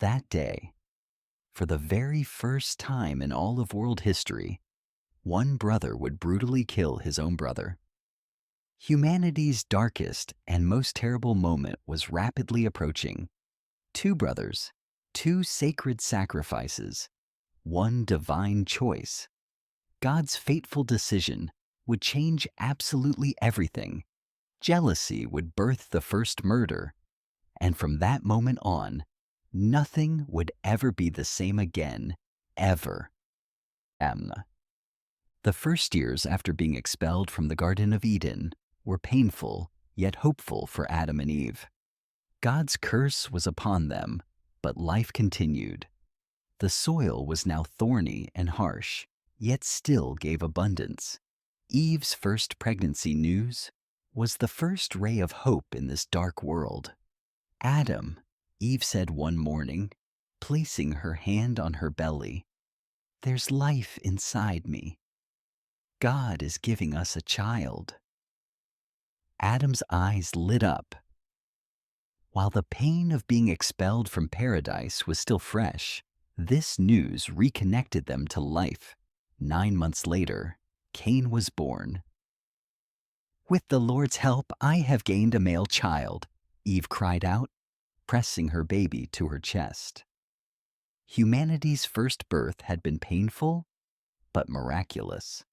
That day, for the very first time in all of world history, one brother would brutally kill his own brother. Humanity's darkest and most terrible moment was rapidly approaching. Two brothers, two sacred sacrifices, one divine choice. God's fateful decision would change absolutely everything. Jealousy would birth the first murder, and from that moment on, nothing would ever be the same again, ever. The first years after being expelled from the Garden of Eden were painful yet hopeful for Adam and Eve. God's curse was upon them, but life continued. The soil was now thorny and harsh, yet still gave abundance. Eve's first pregnancy news was the first ray of hope in this dark world. Adam, Eve said one morning, placing her hand on her belly, "There's life inside me. God is giving us a child." Adam's eyes lit up. While the pain of being expelled from paradise was still fresh, this news reconnected them to life. 9 months later, Cain was born. "With the Lord's help, I have gained a male child," Eve cried out, pressing her baby to her chest. Humanity's first birth had been painful, but miraculous.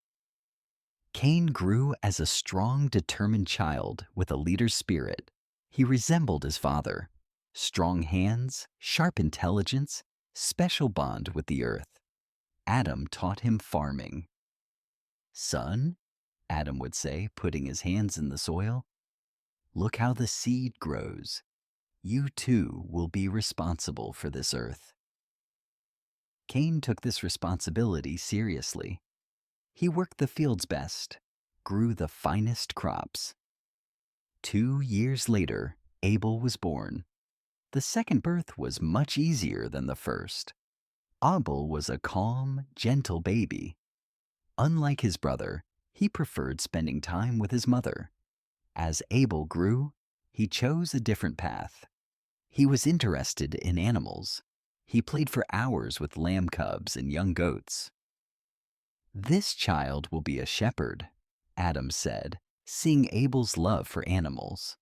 Cain grew as a strong, determined child with a leader's spirit. He resembled his father. Strong hands, sharp intelligence, special bond with the earth. Adam taught him farming. "Son," Adam would say, putting his hands in the soil, "look how the seed grows. You too will be responsible for this earth." Cain took this responsibility seriously. He worked the fields best, grew the finest crops. 2 years later, Abel was born. The second birth was much easier than the first. Abel was a calm, gentle baby. Unlike his brother, he preferred spending time with his mother. As Abel grew, he chose a different path. He was interested in animals. He played for hours with lamb cubs and young goats. "This child will be a shepherd," Adam said, seeing Abel's love for animals.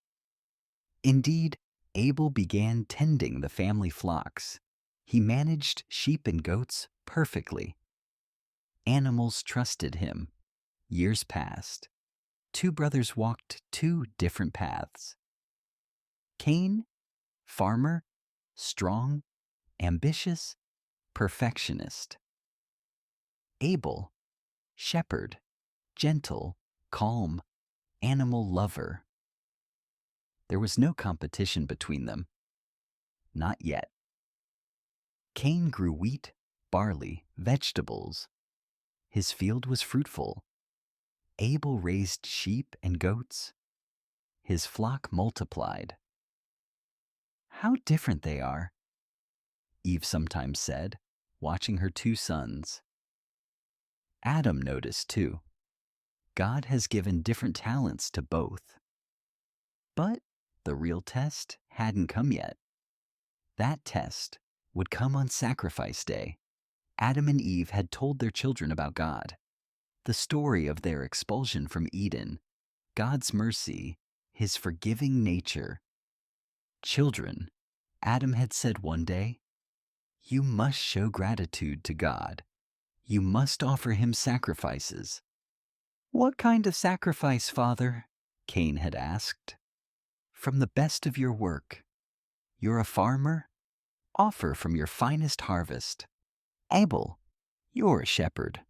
Indeed, Abel began tending the family flocks. He managed sheep and goats perfectly. Animals trusted him. Years passed. Two brothers walked two different paths. Cain, farmer, strong, ambitious, perfectionist. Abel, shepherd, gentle, calm, animal lover. There was no competition between them. Not yet. Cain grew wheat, barley, vegetables. His field was fruitful. Abel raised sheep and goats. His flock multiplied. "How different they are," Eve sometimes said, watching her two sons. Adam noticed too. God has given different talents to both. But the real test hadn't come yet. That test would come on sacrifice day. Adam and Eve had told their children about God, the story of their expulsion from Eden, God's mercy, his forgiving nature. "Children," Adam had said one day, "you must show gratitude to God. You must offer him sacrifices." "What kind of sacrifice, Father?" Cain had asked. "From the best of your work. You're a farmer? Offer from your finest harvest. Abel, you're a shepherd.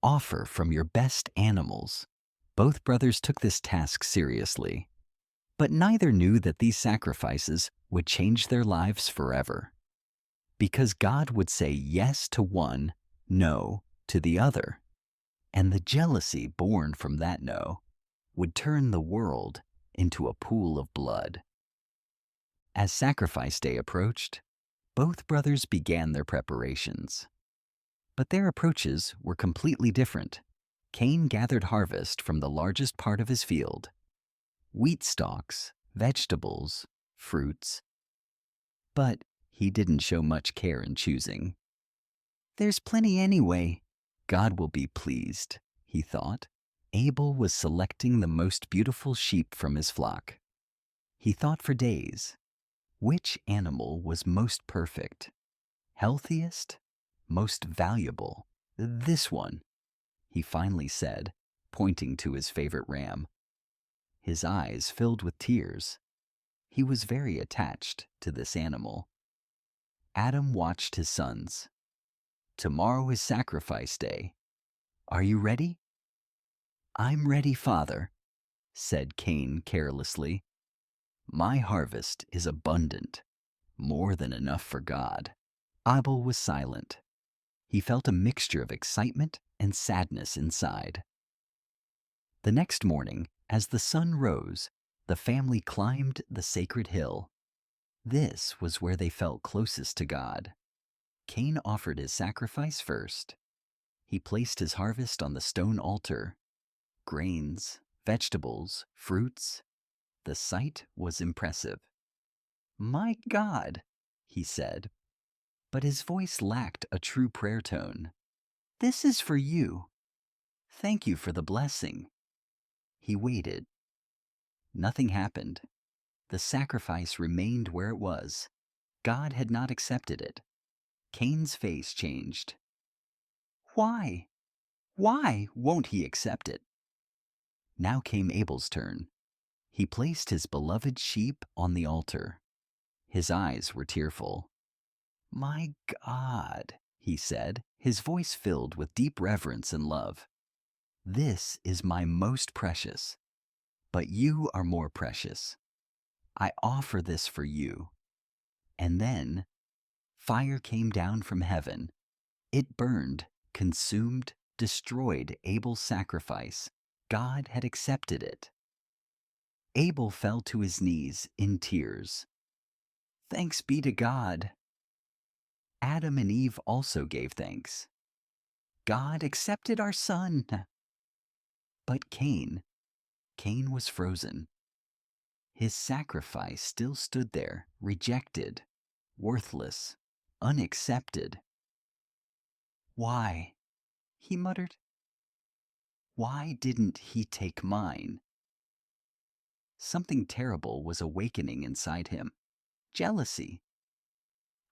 Offer from your best animals." Both brothers took this task seriously, but neither knew that these sacrifices would change their lives forever. Because God would say yes to one, no to the other. And the jealousy born from that no would turn the world into a pool of blood. As sacrifice day approached, both brothers began their preparations. But their approaches were completely different. Cain gathered harvest from the largest part of his field, wheat stalks, vegetables, fruits. But He didn't show much care in choosing. There's plenty anyway. God will be pleased, he thought. Abel was selecting the most beautiful sheep from his flock. He thought for days. Which animal was most perfect? Healthiest? Most valuable? This one, he finally said, pointing to his favorite ram. His eyes filled with tears. He was very attached to this animal. Adam watched his sons. Tomorrow is sacrifice day. Are you ready? I'm ready, Father, said Cain carelessly. My harvest is abundant, more than enough for God. Abel was silent. He felt a mixture of excitement and sadness inside. The next morning, as the sun rose, the family climbed the sacred hill. This was where they felt closest to God. Cain offered his sacrifice first. He placed his harvest on the stone altar. Grains, vegetables, fruits. The sight was impressive. My God, he said, but his voice lacked a true prayer tone. This is for you. Thank you for the blessing. He waited. Nothing happened. The sacrifice remained where it was. God had not accepted it. Cain's face changed. Why? Why won't he accept it? Now came Abel's turn. He placed his beloved sheep on the altar. His eyes were tearful. My God, he said, his voice filled with deep reverence and love. This is my most precious, but you are more precious. I offer this for you. And then fire came down from heaven. It burned, consumed, destroyed Abel's sacrifice. God had accepted it. Abel fell to his knees in tears. Thanks be to God. Adam and Eve also gave thanks. God accepted our son. But Cain was frozen. His sacrifice still stood there, rejected, worthless, unaccepted. Why? He muttered. Why didn't he take mine? Something terrible was awakening inside him. Jealousy.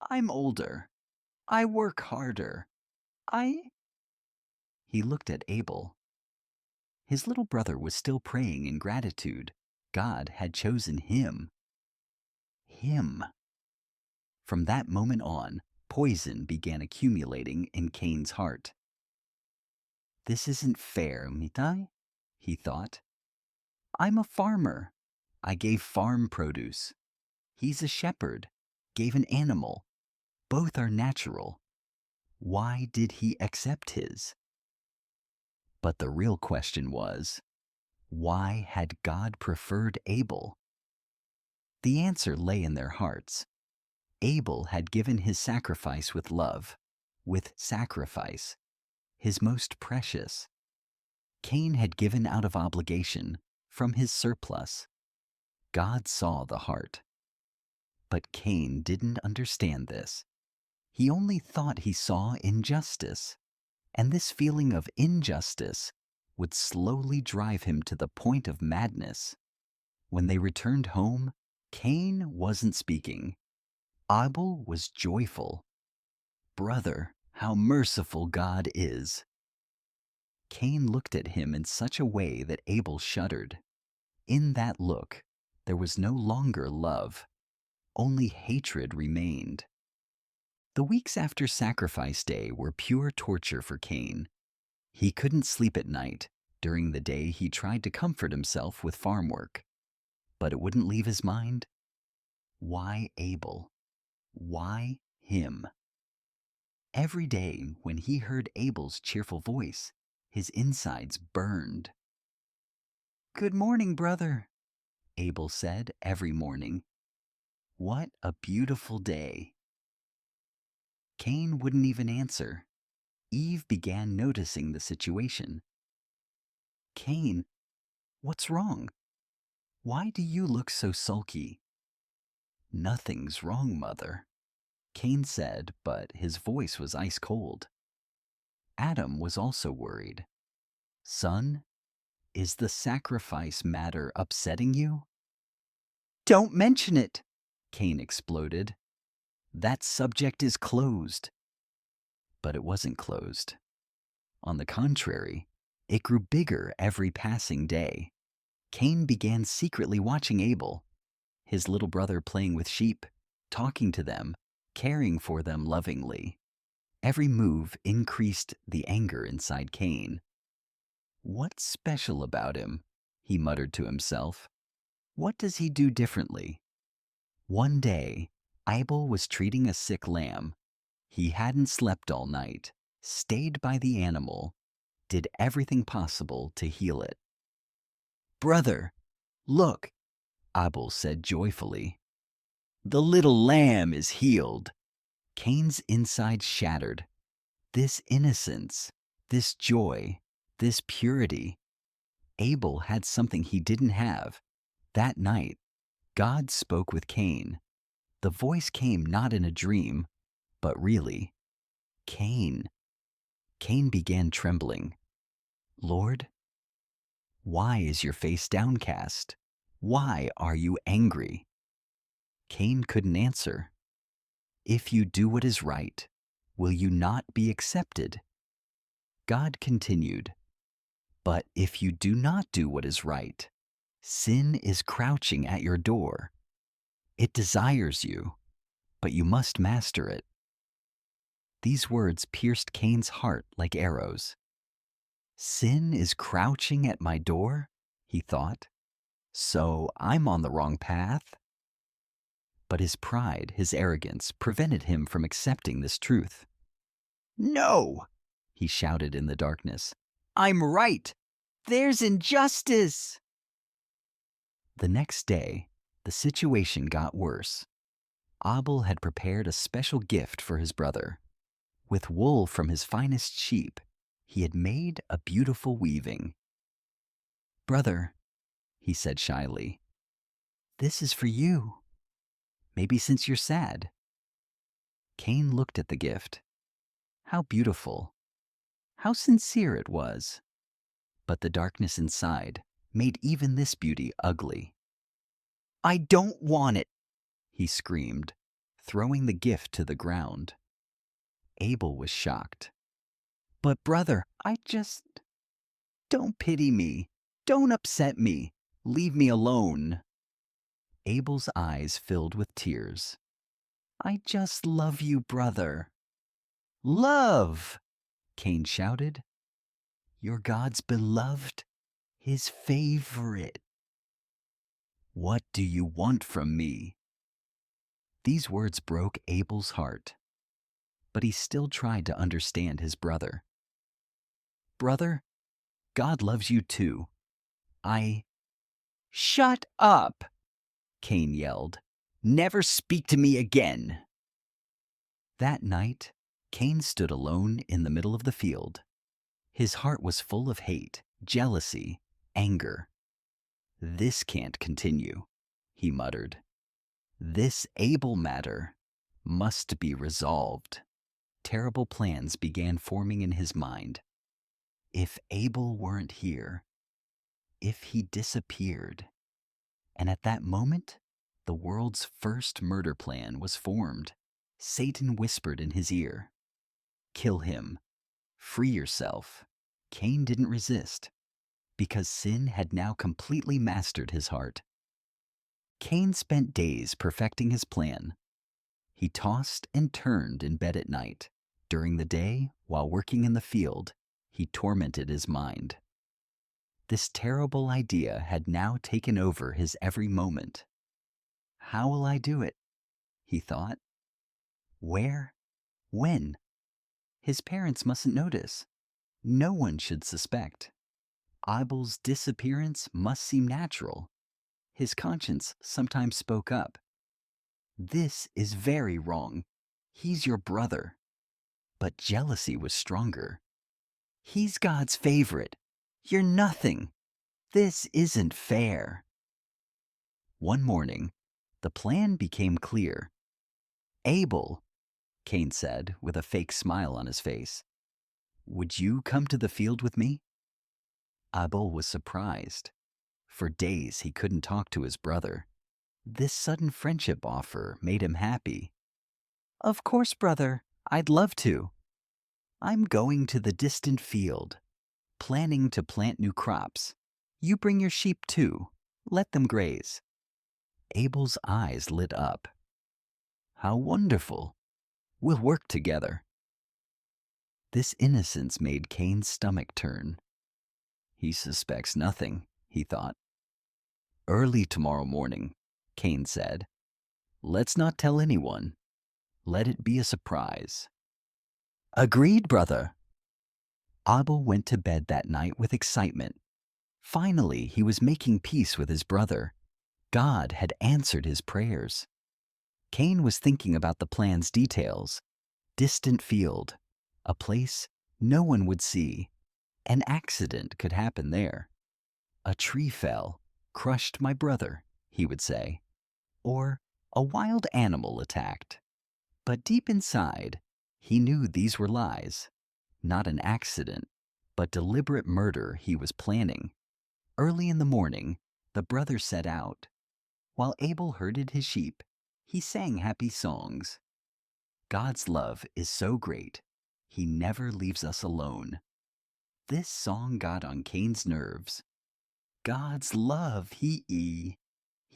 I'm older. I work harder. He looked at Abel. His little brother was still praying in gratitude. God had chosen him. Him. From that moment on, poison began accumulating in Cain's heart. This isn't fair, Mitai, he thought. I'm a farmer. I gave farm produce. He's a shepherd, gave an animal. Both are natural. Why did he accept his? But the real question was, why had God preferred Abel? The answer lay in their hearts. Abel had given his sacrifice with love, with sacrifice, his most precious. Cain had given out of obligation, from his surplus. God saw the heart. But Cain didn't understand this. He only thought he saw injustice, and this feeling of injustice would slowly drive him to the point of madness. When they returned home, Cain wasn't speaking. Abel was joyful. Brother, how merciful God is. Cain looked at him in such a way that Abel shuddered. In that look, there was no longer love. Only hatred remained. The weeks after sacrifice day were pure torture for Cain. He couldn't sleep at night. During the day, he tried to comfort himself with farm work. But it wouldn't leave his mind. Why Abel? Why him? Every day, when he heard Abel's cheerful voice, his insides burned. Good morning, brother, Abel said every morning. What a beautiful day. Cain wouldn't even answer. Eve began noticing the situation. Cain, what's wrong? Why do you look so sulky? Nothing's wrong, Mother. Cain said, but his voice was ice cold. Adam was also worried. Son, is the sacrifice matter upsetting you? Don't mention it, Cain exploded. That subject is closed. But it wasn't closed. On the contrary, it grew bigger every passing day. Cain began secretly watching Abel, his little brother, playing with sheep, talking to them, caring for them lovingly. Every move increased the anger inside Cain. What's special about him? He muttered to himself. What does he do differently? One day, Abel was treating a sick lamb. He hadn't slept all night, stayed by the animal, did everything possible to heal it. Brother, look, Abel said joyfully. The little lamb is healed. Cain's inside shattered. This innocence, this joy, this purity. Abel had something he didn't have. That night, God spoke with Cain. The voice came not in a dream, but really. Cain. Cain began trembling. Lord, why is your face downcast? Why are you angry? Cain couldn't answer. If you do what is right, will you not be accepted? God continued, but if you do not do what is right, sin is crouching at your door. It desires you, but you must master it. These words pierced Cain's heart like arrows. Sin is crouching at my door, he thought. So I'm on the wrong path. But his pride, his arrogance, prevented him from accepting this truth. No, he shouted in the darkness. I'm right. There's injustice. The next day, the situation got worse. Abel had prepared a special gift for his brother. With wool from his finest sheep, he had made a beautiful weaving. Brother, he said shyly, this is for you. Maybe since you're sad. Cain looked at the gift. How beautiful, how sincere it was. But the darkness inside made even this beauty ugly. I don't want it, he screamed, throwing the gift to the ground. Abel was shocked. But brother, don't pity me. Don't upset me. Leave me alone. Abel's eyes filled with tears. I just love you, brother. Love, Cain shouted. You're God's beloved, his favorite. What do you want from me? These words broke Abel's heart, but he still tried to understand his brother. Brother, God loves you too. Shut up, Cain yelled. Never speak to me again. That night, Cain stood alone in the middle of the field. His heart was full of hate, jealousy, anger. This can't continue, he muttered. This Abel matter must be resolved. Terrible plans began forming in his mind. If Abel weren't here, if he disappeared. And at that moment, the world's first murder plan was formed. Satan whispered in his ear, kill him, free yourself. Cain didn't resist, because sin had now completely mastered his heart. Cain spent days perfecting his plan. He tossed and turned in bed at night. During the day, while working in the field, he tormented his mind. This terrible idea had now taken over his every moment. How will I do it? He thought. Where? When? His parents mustn't notice. No one should suspect. Abel's disappearance must seem natural. His conscience sometimes spoke up. This is very wrong. He's your brother. But jealousy was stronger. He's God's favorite. You're nothing. This isn't fair. One morning, the plan became clear. Abel, Cain said with a fake smile on his face. Would you come to the field with me? Abel was surprised. For days he couldn't talk to his brother. This sudden friendship offer made him happy. Of course, brother, I'd love to. I'm going to the distant field, planning to plant new crops. You bring your sheep too. Let them graze. Abel's eyes lit up. How wonderful. We'll work together. This innocence made Cain's stomach turn. He suspects nothing, he thought. Early tomorrow morning, Cain said. Let's not tell anyone. Let it be a surprise. Agreed, brother. Abel went to bed that night with excitement. Finally, he was making peace with his brother. God had answered his prayers. Cain was thinking about the plan's details. Distant field, a place no one would see. An accident could happen there. A tree fell, crushed my brother, he would say. Or a wild animal attacked. But deep inside, he knew these were lies. Not an accident, but deliberate murder he was planning. Early in the morning, the brothers set out. While Abel herded his sheep, he sang happy songs. God's love is so great, he never leaves us alone. This song got on Cain's nerves. God's love, he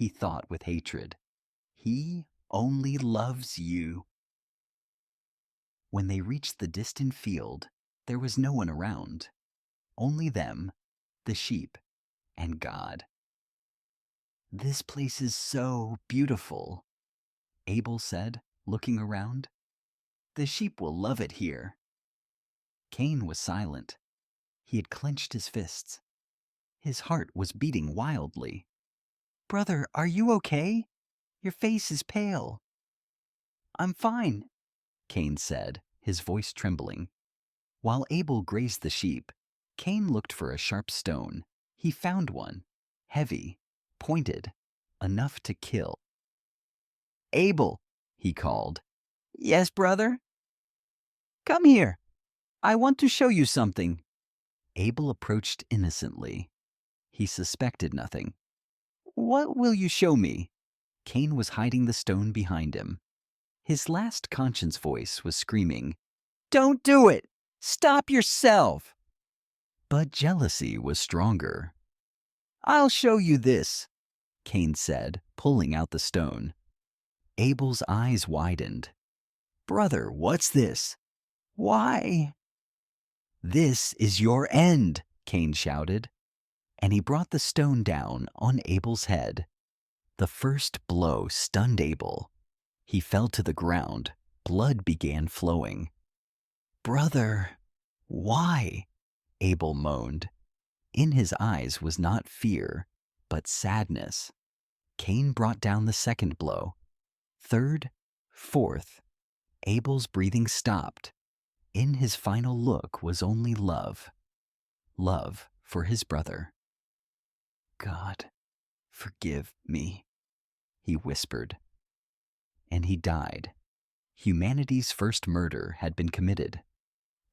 thought with hatred. He only loves you. When they reached the distant field, there was no one around. Only them, the sheep, and God. This place is so beautiful, Abel said, looking around. The sheep will love it here. Cain was silent. He had clenched his fists. His heart was beating wildly. Brother, are you okay? Your face is pale. I'm fine, Cain said, his voice trembling. While Abel grazed the sheep, Cain looked for a sharp stone. He found one, heavy, pointed, enough to kill. Abel, he called. Yes, brother? Come here. I want to show you something. Abel approached innocently. He suspected nothing. What will you show me? Cain was hiding the stone behind him. His last conscience voice was screaming, Don't do it! Stop yourself! But jealousy was stronger. I'll show you this, Cain said, pulling out the stone. Abel's eyes widened. Brother, what's this? Why? This is your end, Cain shouted, and he brought the stone down on Abel's head. The first blow stunned Abel. He fell to the ground. Blood began flowing. Brother, why? Abel moaned. In his eyes was not fear, but sadness. Cain brought down the second blow. Third, fourth. Abel's breathing stopped. In his final look was only love. Love for his brother. God, forgive me, he whispered. And he died. Humanity's first murder had been committed.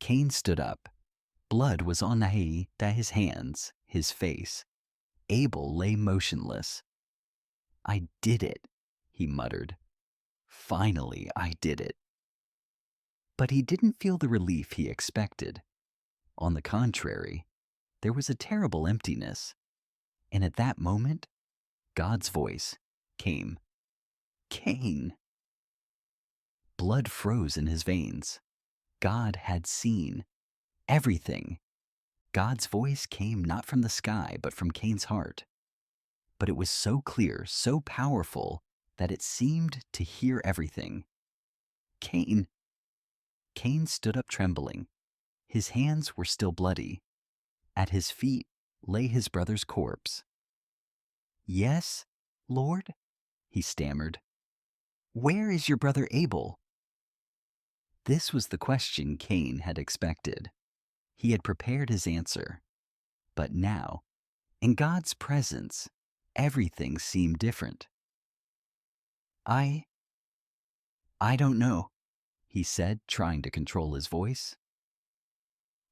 Cain stood up. Blood was on his hands, his face. Abel lay motionless. I did it, he muttered. Finally, I did it. But he didn't feel the relief he expected. On the contrary, there was a terrible emptiness. And at that moment, God's voice came. Cain. Blood froze in his veins. God had seen everything. God's voice came not from the sky, but from Cain's heart. But it was so clear, so powerful, that it seemed to hear everything. Cain. Cain stood up trembling. His hands were still bloody. At his feet lay his brother's corpse. Yes, Lord, he stammered. Where is your brother Abel? This was the question Cain had expected. He had prepared his answer. But now, in God's presence, everything seemed different. I don't know, he said, trying to control his voice.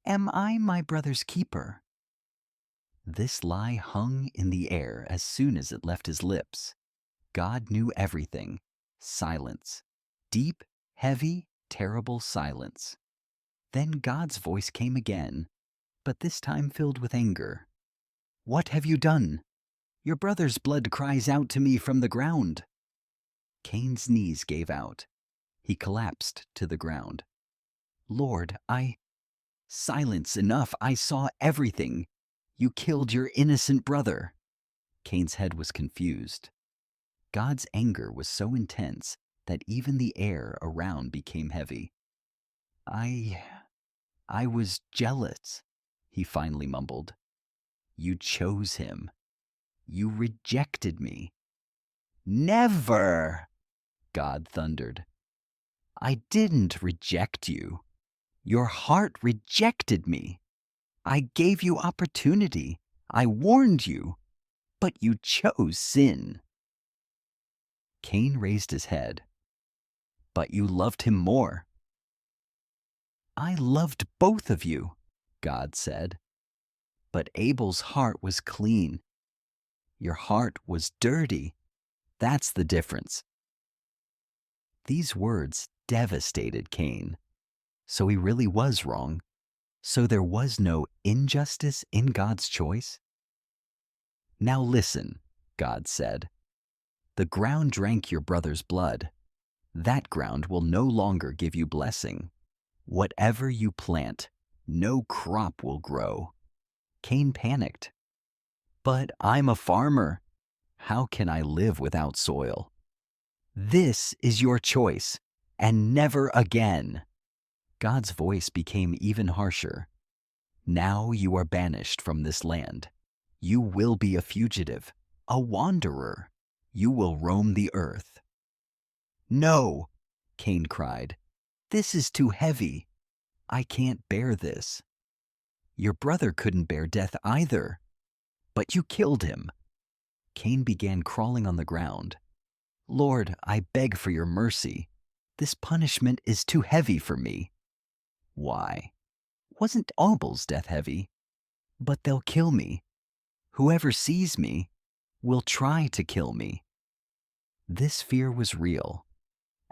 Am I my brother's keeper? This lie hung in the air as soon as it left his lips. God knew everything. Silence. Deep, heavy, terrible silence. Then God's voice came again, but this time filled with anger. What have you done? Your brother's blood cries out to me from the ground. Cain's knees gave out. He collapsed to the ground. Lord, Silence, enough, I saw everything. You killed your innocent brother. Cain's head was confused. God's anger was so intense that even the air around became heavy. I was jealous, he finally mumbled. You chose him. You rejected me. Never, God thundered. I didn't reject you. Your heart rejected me. I gave you opportunity. I warned you. But you chose sin. Cain raised his head. But you loved him more. I loved both of you, God said. But Abel's heart was clean. Your heart was dirty. That's the difference. These words devastated Cain. So he really was wrong. So there was no injustice in God's choice? Now listen, God said. The ground drank your brother's blood. That ground will no longer give you blessing. Whatever you plant, no crop will grow. Cain panicked. But I'm a farmer. How can I live without soil? This is your choice, and never again. God's voice became even harsher. Now you are banished from this land. You will be a fugitive, a wanderer. You will roam the earth. No, Cain cried. This is too heavy. I can't bear this. Your brother couldn't bear death either. But you killed him. Cain began crawling on the ground. Lord, I beg for your mercy. This punishment is too heavy for me. Why? Wasn't Abel's death heavy? But they'll kill me. Whoever sees me will try to kill me. This fear was real.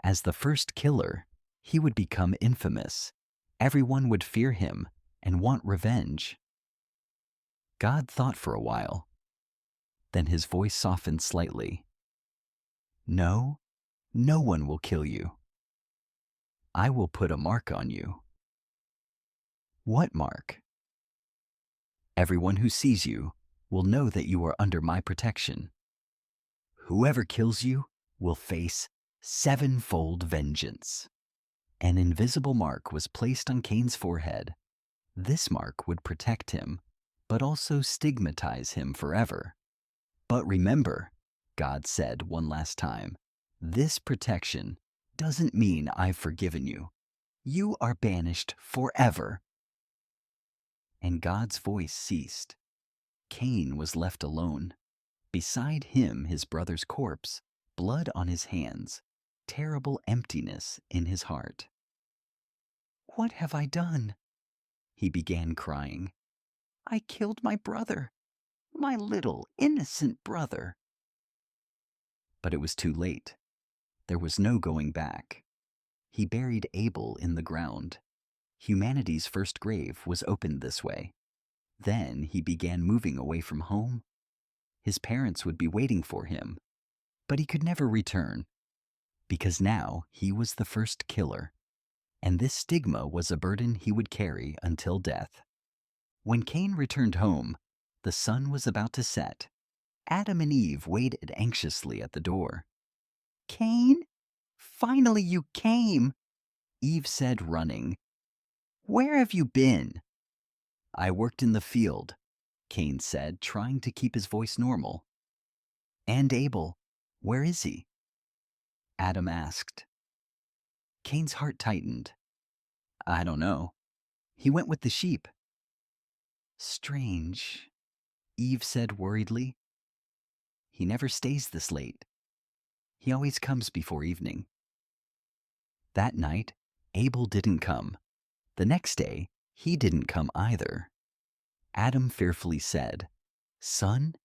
As the first killer, he would become infamous. Everyone would fear him and want revenge. God thought for a while. Then his voice softened slightly. No, no one will kill you. I will put a mark on you. What mark? Everyone who sees you will know that you are under my protection. Whoever kills you will face sevenfold vengeance. An invisible mark was placed on Cain's forehead. This mark would protect him, but also stigmatize him forever. But remember, God said one last time, this protection doesn't mean I've forgiven you. You are banished forever. And God's voice ceased. Cain was left alone. Beside him, his brother's corpse, blood on his hands, terrible emptiness in his heart. What have I done? He began crying. I killed my brother, my little innocent brother. But it was too late. There was no going back. He buried Abel in the ground. Humanity's first grave was opened this way. Then he began moving away from home. His parents would be waiting for him, but he could never return, because now he was the first killer, and this stigma was a burden he would carry until death. When Cain returned home, the sun was about to set. Adam and Eve waited anxiously at the door. Cain, finally you came, Eve said, running. Where have you been? I worked in the field, Cain said, trying to keep his voice normal. And Abel, where is he? Adam asked. Cain's heart tightened. I don't know. He went with the sheep. Strange, Eve said worriedly. He never stays this late. He always comes before evening. That night, Abel didn't come. The next day, he didn't come either. Adam fearfully said, "Son,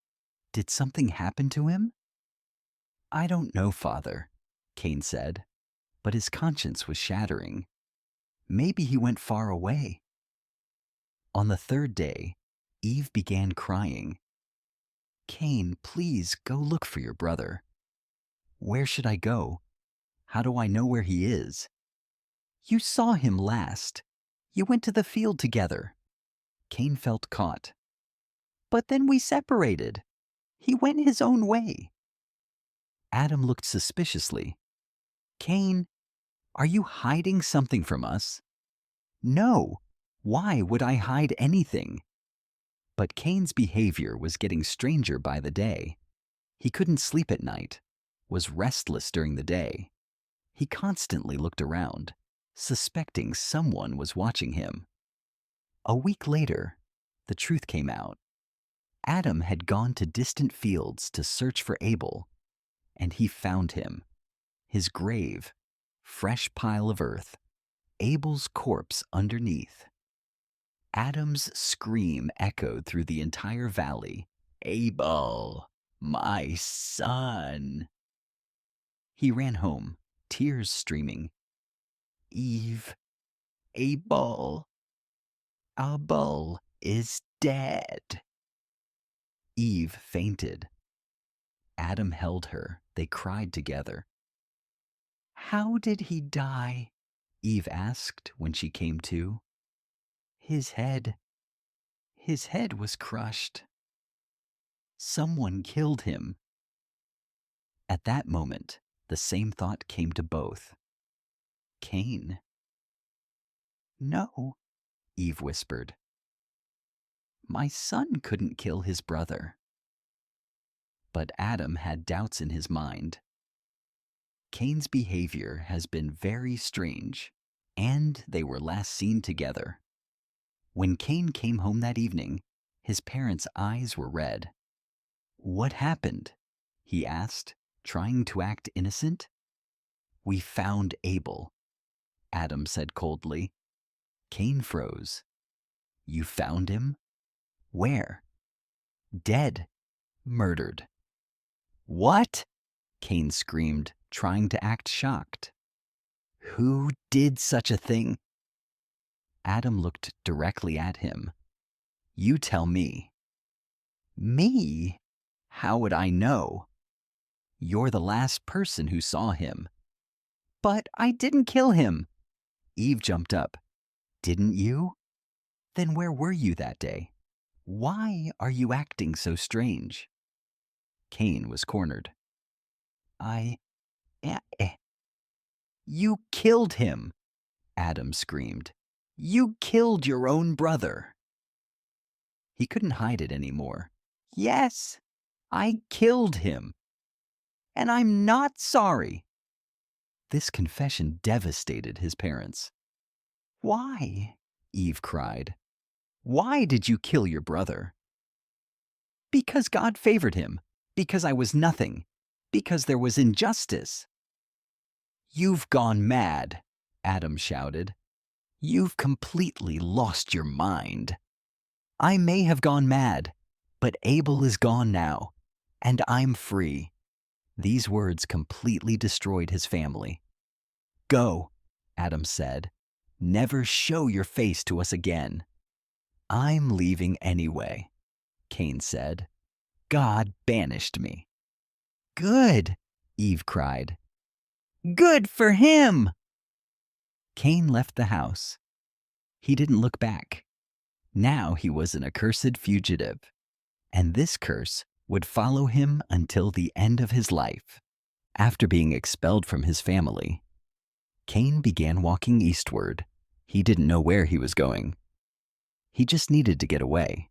did something happen to him?" "I don't know, Father," Cain said, but his conscience was shattering. Maybe he went far away. On the third day, Eve began crying. "Cain, please go look for your brother." "Where should I go? How do I know where he is?" "You saw him last. You went to the field together." Cain felt caught. "But then we separated. He went his own way." Adam looked suspiciously. "Cain, are you hiding something from us?" "No. Why would I hide anything?" But Cain's behavior was getting stranger by the day. He couldn't sleep at night, was restless during the day. He constantly looked around, suspecting someone was watching him. A week later, the truth came out. Adam had gone to distant fields to search for Abel, and he found him. His grave, fresh pile of earth, Abel's corpse underneath. Adam's scream echoed through the entire valley. "Abel, my son." He ran home, tears streaming. "Eve, Abel, Abel is dead." Eve fainted. Adam held her. They cried together. "How did he die?" Eve asked when she came to. His head was crushed. Someone killed him." At that moment, the same thought came to both. Cain. "No," Eve whispered. "My son couldn't kill his brother." But Adam had doubts in his mind. Cain's behavior has been very strange, and they were last seen together. When Cain came home that evening, his parents' eyes were red. "What happened?" he asked, trying to act innocent. "We found Abel," Adam said coldly. Cain froze. "You found him? Where?" "Dead. Murdered." "What?" Cain screamed, trying to act shocked. "Who did such a thing?" Adam looked directly at him. "You tell me." "Me? How would I know?" "You're the last person who saw him." "But I didn't kill him." Eve jumped up. "Didn't you? Then where were you that day? Why are you acting so strange?" Cain was cornered. I... eh. "You killed him!" Adam screamed. "You killed your own brother!" He couldn't hide it anymore. "Yes, I killed him. And I'm not sorry." This confession devastated his parents. "Why?" Eve cried. "Why did you kill your brother?" "Because God favored him. Because I was nothing. Because there was injustice." "You've gone mad," Adam shouted. "You've completely lost your mind." "I may have gone mad, but Abel is gone now, and I'm free." These words completely destroyed his family. "Go," Adam said. "Never show your face to us again." "I'm leaving anyway," Cain said. "God banished me." "Good," Eve cried. "Good for him!" Cain left the house. He didn't look back. Now he was an accursed fugitive, and this curse would follow him until the end of his life. After being expelled from his family, Cain began walking eastward. He didn't know where he was going. He just needed to get away.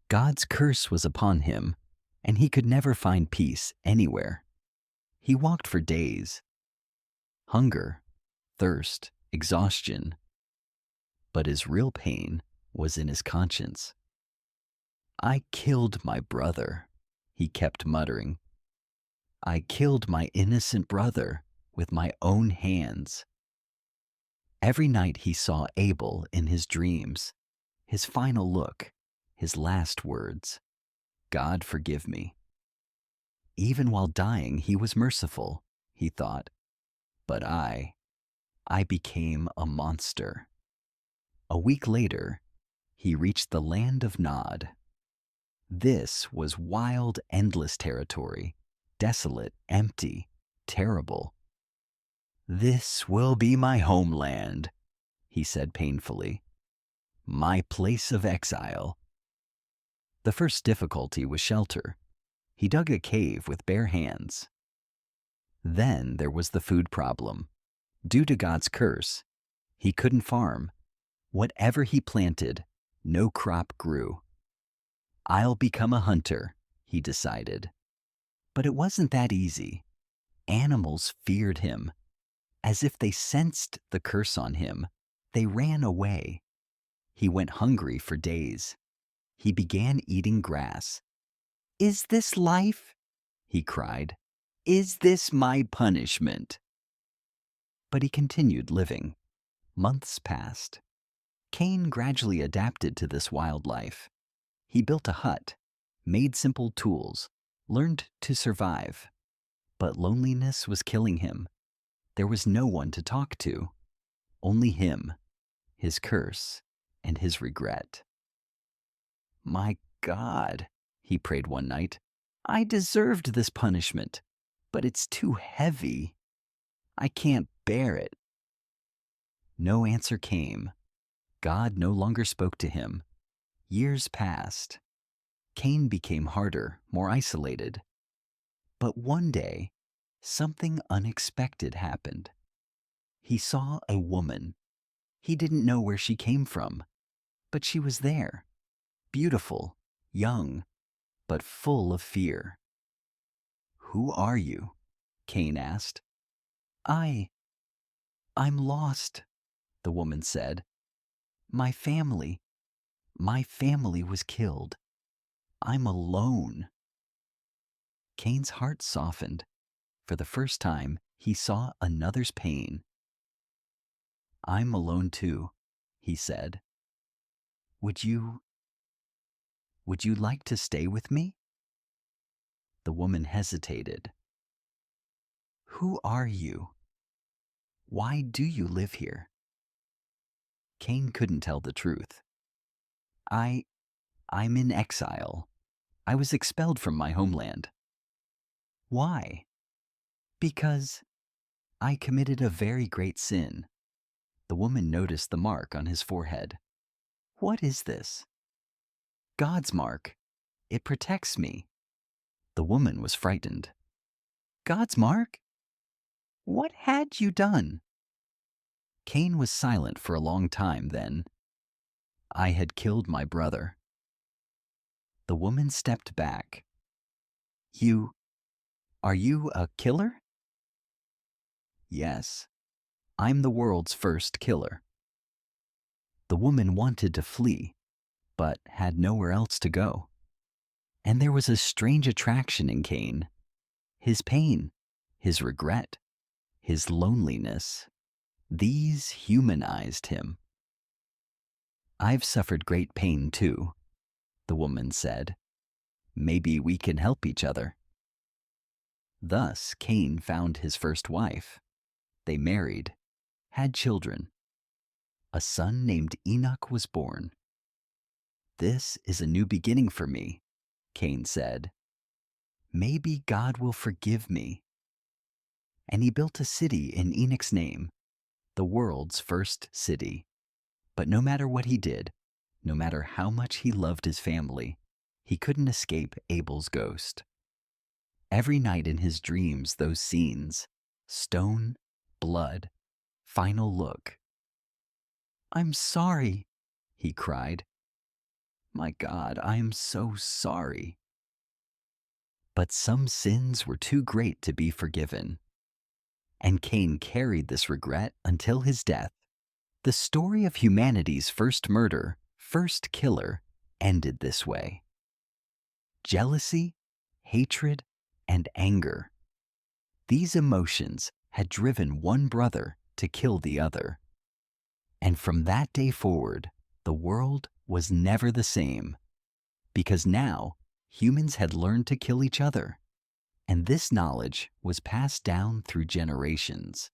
God's curse was upon him, and he could never find peace anywhere. He walked for days. Hunger, thirst, exhaustion. But his real pain was in his conscience. "I killed my brother," he kept muttering. "I killed my innocent brother with my own hands." Every night he saw Abel in his dreams, his final look, his last words, "God forgive me." Even while dying, he was merciful, he thought. But I became a monster. A week later, he reached the land of Nod. This was wild, endless territory, desolate, empty, terrible. "This will be my homeland," he said painfully. "My place of exile." The first difficulty was shelter. He dug a cave with bare hands. Then there was the food problem. Due to God's curse, he couldn't farm. Whatever he planted, no crop grew. "I'll become a hunter," he decided. But it wasn't that easy. Animals feared him. As if they sensed the curse on him, they ran away. He went hungry for days. He began eating grass. "Is this life?" he cried. "Is this my punishment?" But he continued living. Months passed. Cain gradually adapted to this wild life. He built a hut, made simple tools, learned to survive. But loneliness was killing him. There was no one to talk to. Only him, his curse, and his regret. "My God," he prayed one night, "I deserved this punishment, but it's too heavy. I can't bear it." No answer came. God no longer spoke to him. Years passed. Cain became harder, more isolated. But one day, something unexpected happened. He saw a woman. He didn't know where she came from, but she was there. Beautiful, young, but full of fear. "Who are you?" Cain asked. I'm lost," the woman said. My family was killed. I'm alone." Cain's heart softened. For the first time, he saw another's pain. "I'm alone too," he said. Would you like to stay with me?" The woman hesitated. "Who are you? Why do you live here?" Cain couldn't tell the truth. I'm in exile. I was expelled from my homeland." "Why?" "Because I committed a very great sin." The woman noticed the mark on his forehead. "What is this?" "God's mark. It protects me." The woman was frightened. "God's mark? What had you done?" Cain was silent for a long time then. "I had killed my brother." The woman stepped back. Are you a killer?" "Yes, I'm the world's first killer." The woman wanted to flee, but had nowhere else to go. And there was a strange attraction in Cain. His pain, his regret, his loneliness, these humanized him. "I've suffered great pain too," the woman said. "Maybe we can help each other." Thus Cain found his first wife. They married, had children. A son named Enoch was born. "This is a new beginning for me," Cain said. "Maybe God will forgive me." And he built a city in Enoch's name, the world's first city. But no matter what he did, no matter how much he loved his family, he couldn't escape Abel's ghost. Every night in his dreams, those scenes, stone, blood, final look. "I'm sorry," he cried. "My God, I am so sorry." But some sins were too great to be forgiven. And Cain carried this regret until his death. The story of humanity's first murder, first killer, ended this way. Jealousy, hatred, and anger. These emotions had driven one brother to kill the other. And from that day forward, the world was never the same, because now humans had learned to kill each other, and this knowledge was passed down through generations.